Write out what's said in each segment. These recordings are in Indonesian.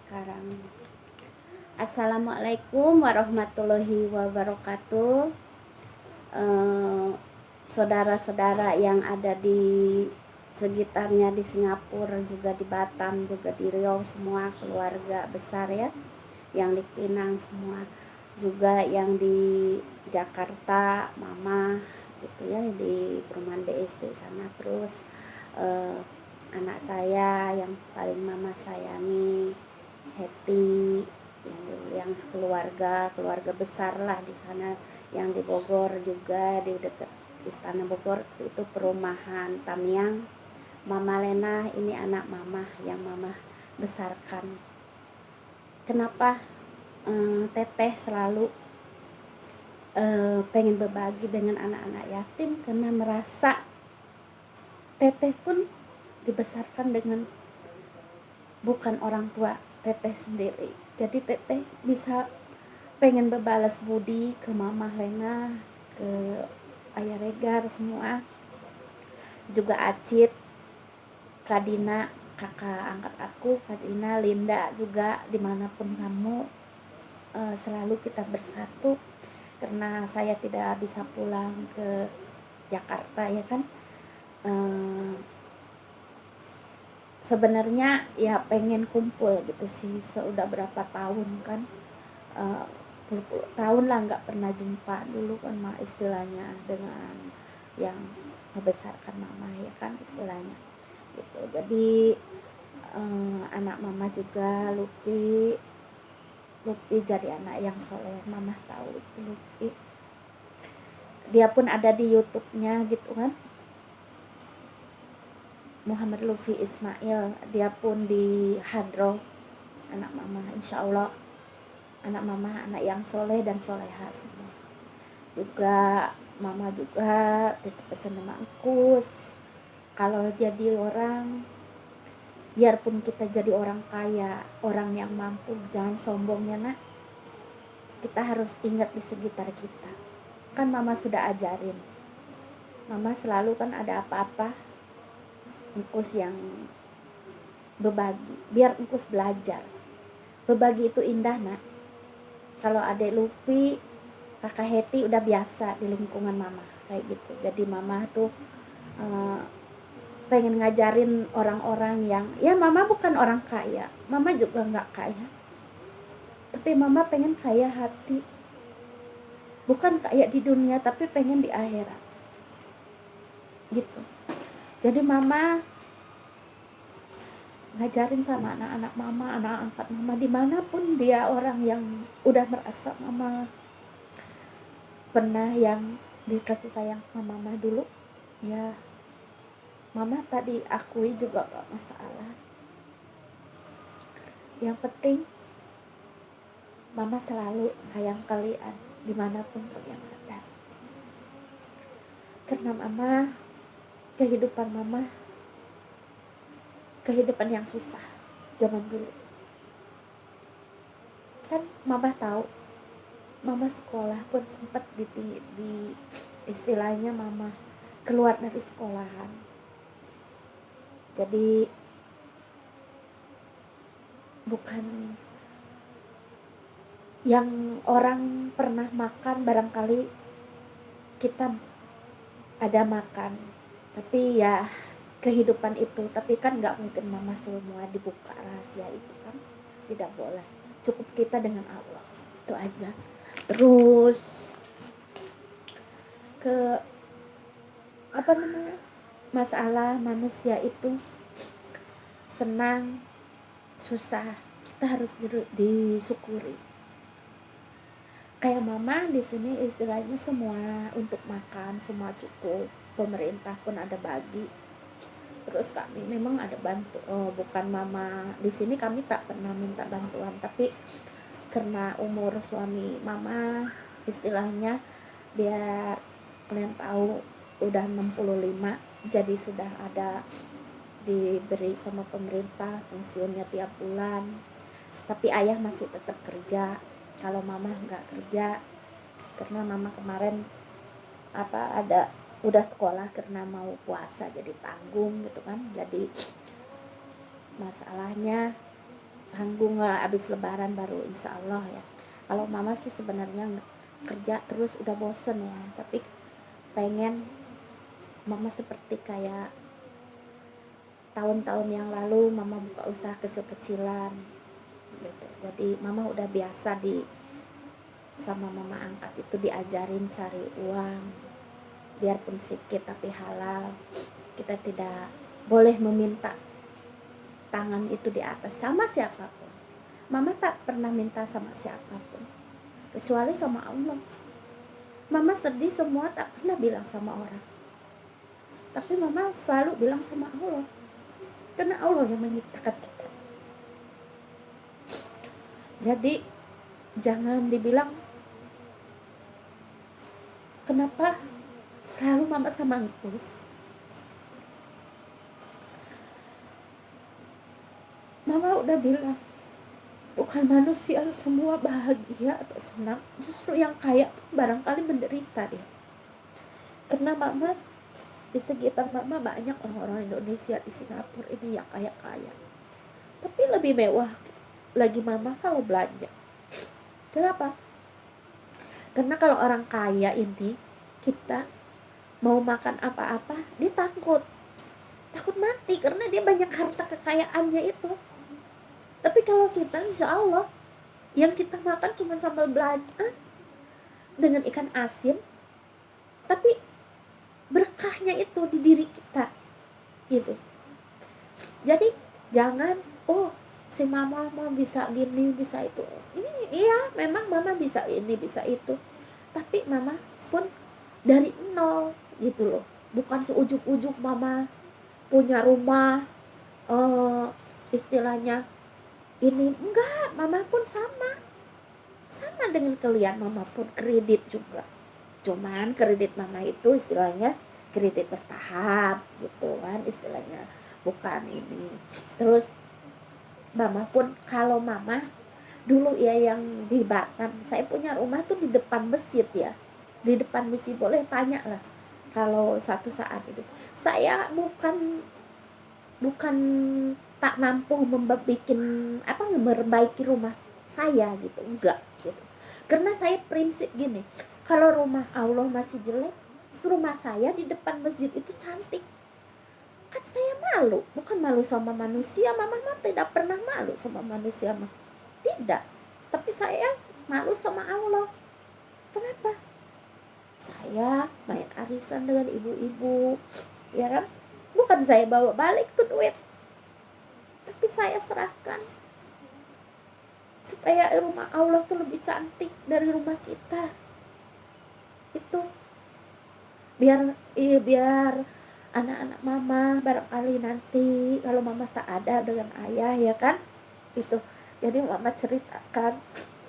sekarang. Assalamualaikum warahmatullahi wabarakatuh. Saudara-saudara yang ada di sekitarnya, di Singapura, juga di Batam, juga di Riau, semua keluarga besar ya, yang di Pinang semua, juga yang di Jakarta, mama gitu ya, di perumahan BSD sana. Terus anak saya yang paling mama sayangi, Hetty, yang keluarga besar lah di sana, yang di Bogor juga, di dekat Istana Bogor itu perumahan Tamiang. Mama Lena ini anak mama yang mama besarkan. Kenapa teteh selalu pengen berbagi dengan anak-anak yatim? Karena merasa teteh pun dibesarkan dengan bukan orang tua teteh sendiri. Jadi teteh bisa pengen berbalas budi ke mama Lena, ke ayah Regar semua, juga Acit, Kadina, kakak angkat aku, Kadina, Linda juga, dimanapun kamu, selalu kita bersatu. Karena saya tidak bisa pulang ke Jakarta ya kan, sebenarnya ya pengen kumpul gitu sih, sudah berapa tahun kan, puluh tahun lah nggak pernah jumpa. Dulu kan mah istilahnya dengan yang membesarkan mama ya kan istilahnya gitu. Jadi anak mama juga Lupi jadi anak yang soleh. Mama tahu itu Lupi, dia pun ada di YouTube-nya gitu kan, Muhammad Lufi Ismail. Dia pun di hadroh anak mama. Insya Allah anak mama anak yang soleh dan soleha semua. Juga mama juga tetap pesan sama Engkus, kalau jadi orang, biarpun kita jadi orang kaya, orang yang mampu, jangan sombongnya nak. Kita harus ingat di sekitar kita. Kan mama sudah ajarin, mama selalu kan ada apa-apa Engkus yang berbagi, biar Engkus belajar. Berbagi itu indah nak. Kalau adek Lupi, kakak Hetty udah biasa di lingkungan mama kayak gitu. Jadi mama tuh pengen ngajarin orang-orang yang, ya mama bukan orang kaya, mama juga nggak kaya, tapi mama pengen kaya hati. Bukan kaya di dunia, tapi pengen di akhirat gitu. Jadi mama ngajarin sama anak-anak mama, anak angkat mama, dimanapun dia, orang yang udah merasa mama pernah yang dikasih sayang sama mama dulu, ya mama tadi akui juga gak masalah. Yang penting mama selalu sayang kalian dimanapun kalian ada. Karena mama, kehidupan mama kehidupan yang susah zaman dulu. Kan mama tahu, mama sekolah pun sempat di istilahnya mama keluar dari sekolahan. Jadi bukan yang orang pernah makan, barangkali kita ada makan, tapi ya kehidupan itu. Tapi kan nggak mungkin mama semua dibuka rahasia itu kan, tidak boleh. Cukup kita dengan Allah, itu aja. Terus ke apa namanya, masalah manusia itu senang susah, kita harus disyukuri. Kayak mama di sini istilahnya semua untuk makan semua cukup, pemerintah pun ada bagi. Terus kami memang ada bantu, bukan mama di sini kami tak pernah minta bantuan, tapi karena umur suami mama istilahnya, biar kalian tahu udah 65, jadi sudah ada diberi sama pemerintah pensiunnya tiap bulan. Tapi ayah masih tetap kerja, kalau mama nggak kerja. Karena mama kemarin ada udah sekolah karena mau puasa jadi tanggung gitu kan. Jadi masalahnya tanggung lah, abis lebaran baru insya Allah ya. Kalau mama sih sebenarnya kerja terus udah bosen ya, tapi pengen mama seperti kayak tahun-tahun yang lalu mama buka usaha kecil-kecilan gitu. Jadi mama udah biasa sama mama angkat itu diajarin cari uang, biarpun sedikit tapi halal. Kita tidak boleh meminta tangan itu di atas sama siapapun. Mama tak pernah minta sama siapapun kecuali sama Allah. Mama sedih semua tak pernah bilang sama orang, tapi mama selalu bilang sama Allah, karena Allah yang menciptakan kita. Jadi jangan dibilang kenapa selalu mama sama Engkus. Mama udah bilang, bukan manusia semua bahagia atau senang, justru yang kaya barangkali menderita dia. Karena mama, di sekitar mama banyak orang-orang Indonesia di Singapura ini yang kaya-kaya, tapi lebih mewah lagi mama kalau belanja. Kenapa? Karena kalau orang kaya ini, kita mau makan apa-apa dia takut mati karena dia banyak harta kekayaannya itu. Tapi kalau kita insya Allah yang kita makan cuma sambal belacan dengan ikan asin, tapi berkahnya itu di diri kita gitu. Jadi jangan si mama bisa gini bisa itu. Ini iya memang mama bisa ini bisa itu, tapi mama pun dari nol gitu loh. Bukan seujuk-ujuk mama punya rumah istilahnya ini, enggak. Mama pun sama dengan kalian. Mama pun kredit juga, cuman kredit mama itu istilahnya kredit bertahap gitu kan istilahnya, bukan ini. Terus mama pun, kalau mama dulu ya yang di Batam, saya punya rumah tuh di depan masjid ya, di depan masjid. Boleh tanya lah kalau satu saat itu saya bukan tak mampu memperbaiki rumah saya gitu, enggak gitu. Karena saya prinsip gini, kalau rumah Allah masih jelek, rumah saya di depan masjid itu cantik, kan saya malu. Bukan malu sama manusia, mama tidak pernah malu sama manusia mah, tidak. Tapi saya malu sama Allah. Kenapa? Saya main arisan dengan ibu-ibu, ya kan? Bukan saya bawa balik tuh duit, tapi saya serahkan supaya rumah Allah tuh lebih cantik dari rumah kita. Itu biar anak-anak mama barangkali nanti kalau mama tak ada dengan ayah ya kan, itu. Jadi mama ceritakan,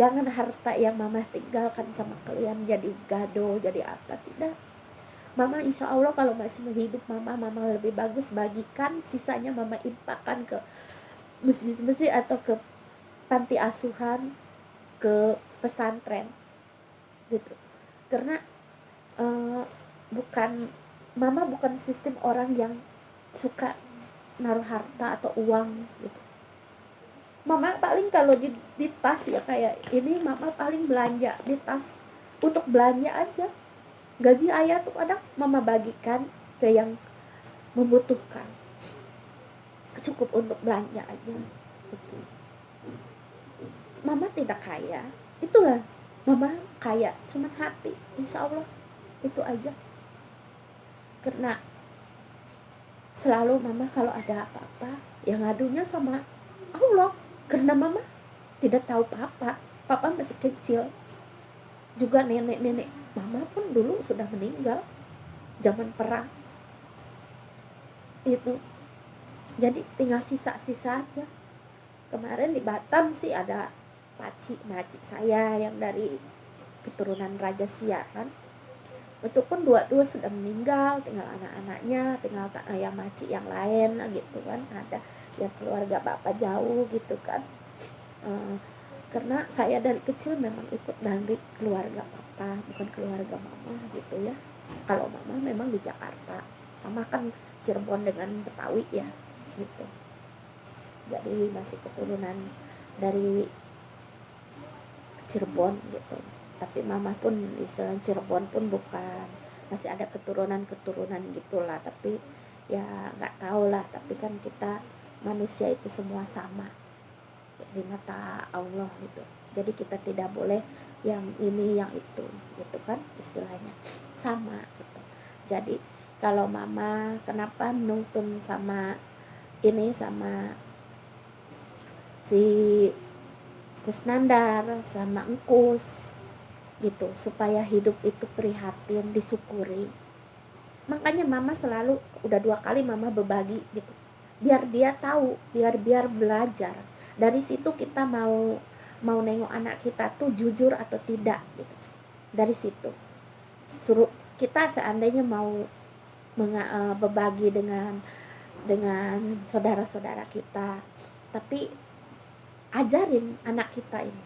jangan harta yang mama tinggalkan sama kalian jadi gado, jadi apa, tidak. Mama insya Allah kalau masih hidup mama lebih bagus bagikan, sisanya mama infakkan ke masjid-masjid atau ke panti asuhan, ke pesantren gitu. Karena mama bukan sistem orang yang suka naruh harta atau uang gitu. Mama paling kalau di tas ya kayak ini, mama paling belanja di tas untuk belanja aja. Gaji ayah tuh kadang mama bagikan ke yang membutuhkan, cukup untuk belanja aja gitu. Mama tidak kaya, itulah mama kaya cuman hati, insya Allah itu aja. Karena selalu mama kalau ada apa-apa yang ngadunya sama Allah, karena mama tidak tahu papa masih kecil juga. Nenek mama pun dulu sudah meninggal zaman perang itu, jadi tinggal sisa-sisa aja. Kemarin di Batam sih ada maci saya yang dari keturunan Raja Siap kan, itu pun dua-dua sudah meninggal, tinggal anak-anaknya, tinggal ayah maci yang lain gitu kan, ada yang keluarga bapak jauh gitu kan. Karena saya dari kecil memang ikut dari keluarga papa, bukan keluarga mama gitu ya. Kalau mama memang di Jakarta, mama kan Cirebon dengan Betawi ya gitu. Jadi masih keturunan dari Cirebon gitu. Tapi mama pun istilah Cirebon pun bukan, masih ada keturunan gitulah, tapi ya nggak tahu lah. Tapi kan kita manusia itu semua sama di mata Allah gitu. Jadi kita tidak boleh yang ini yang itu gitu kan, istilahnya sama gitu. Jadi kalau mama kenapa nuntun sama ini, sama si Kusnandar sama Engkus gitu, supaya hidup itu prihatin, disyukuri. Makanya mama selalu, udah 2 kali mama berbagi gitu, biar dia tahu, biar belajar. Dari situ kita mau nengok anak kita tuh jujur atau tidak gitu. Dari situ suruh kita seandainya mau berbagi dengan saudara-saudara kita, tapi ajarin anak kita ini,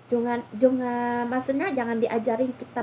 jangan maksudnya jangan diajarin kita